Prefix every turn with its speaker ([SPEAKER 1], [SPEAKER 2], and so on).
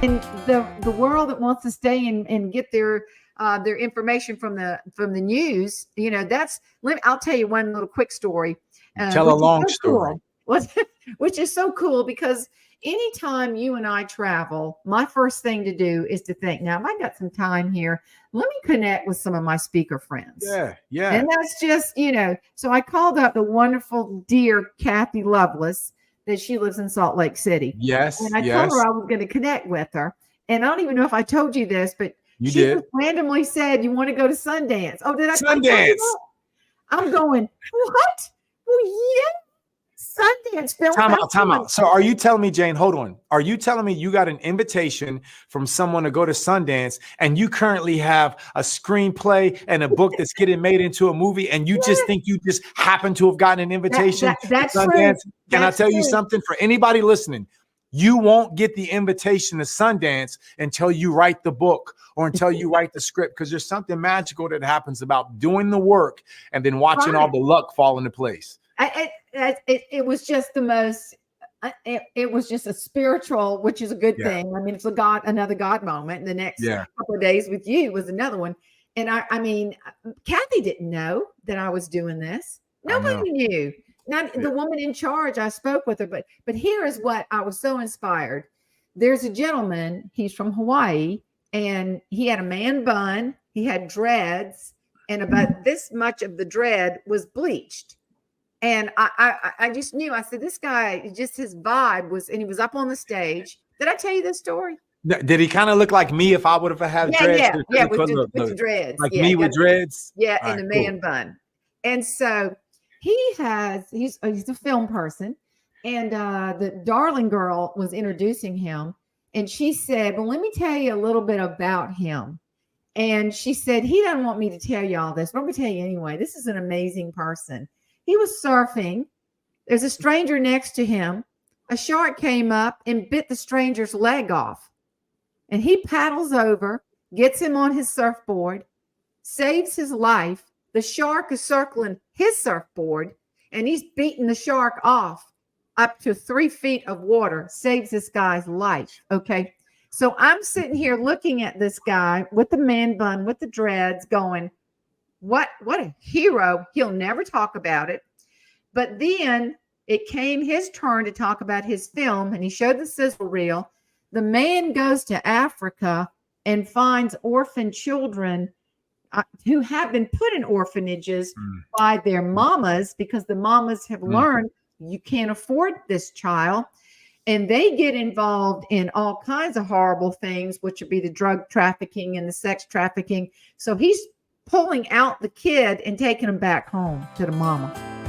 [SPEAKER 1] And the world that wants to stay and get their information from the news, I'll tell you one little quick story.
[SPEAKER 2] Tell a long story.
[SPEAKER 1] Cool. Which is so cool because anytime you and I travel, my first thing to do is to think, now, if I got some time here, let me connect with some of my speaker friends.
[SPEAKER 2] Yeah.
[SPEAKER 1] And that's just, so I called up the wonderful, dear Kathy Lovelace, that she lives in Salt Lake City.
[SPEAKER 2] Yes.
[SPEAKER 1] And I told her I was going to connect with her. And I don't even know if I told you this, but
[SPEAKER 2] she
[SPEAKER 1] just randomly said, you want to go to Sundance? Oh, did I?
[SPEAKER 2] Sundance.
[SPEAKER 1] I'm going, what? Well, yeah. Sundance film.
[SPEAKER 2] Time out. So are you telling me, Jane, hold on. Are you telling me you got an invitation from someone to go to Sundance and you currently have a screenplay and a book that's getting made into a movie and you just think you just happen to have gotten an invitation
[SPEAKER 1] that's
[SPEAKER 2] to Sundance?
[SPEAKER 1] True.
[SPEAKER 2] Can I tell you something? For anybody listening, you won't get the invitation to Sundance until you write the book or until you write the script, because there's something magical that happens about doing the work and then watching all the luck fall into place.
[SPEAKER 1] It was just the most. It was just a spiritual, which is a good thing. I mean, it's another God moment. The next couple of days with you was another one, and I mean, Kathy didn't know that I was doing this. Nobody knew. Not the woman in charge. I spoke with her, but here is what I was so inspired. There's a gentleman. He's from Hawaii, and he had a man bun. He had dreads, and about this much of the dread was bleached. And I just knew, I said, this guy, just his vibe was, and he was up on the stage. Did I tell you this story?
[SPEAKER 2] Did he kind of look like me if I would have had dreads?
[SPEAKER 1] Yeah, with dreads.
[SPEAKER 2] Like me with dreads?
[SPEAKER 1] Yeah, and a man bun. And so he's a film person. And the darling girl was introducing him. And she said, well, let me tell you a little bit about him. And she said, he doesn't want me to tell you all this, but I'm going to tell you anyway. This is an amazing person. He was surfing. There's a stranger next to him. A shark came up and bit the stranger's leg off. And he paddles over, gets him on his surfboard, saves his life. The shark is circling his surfboard, and he's beating the shark off up to 3 feet of water, saves this guy's life. Okay. So I'm sitting here looking at this guy with the man bun, with the dreads, going, what a hero. He'll never talk about it. But then it came his turn to talk about his film, and he showed the sizzle reel. The man goes to Africa and finds orphan children who have been put in orphanages by their mamas, because the mamas have learned you can't afford this child. And they get involved in all kinds of horrible things, which would be the drug trafficking and the sex trafficking. So he's pulling out the kid and taking him back home to the mama.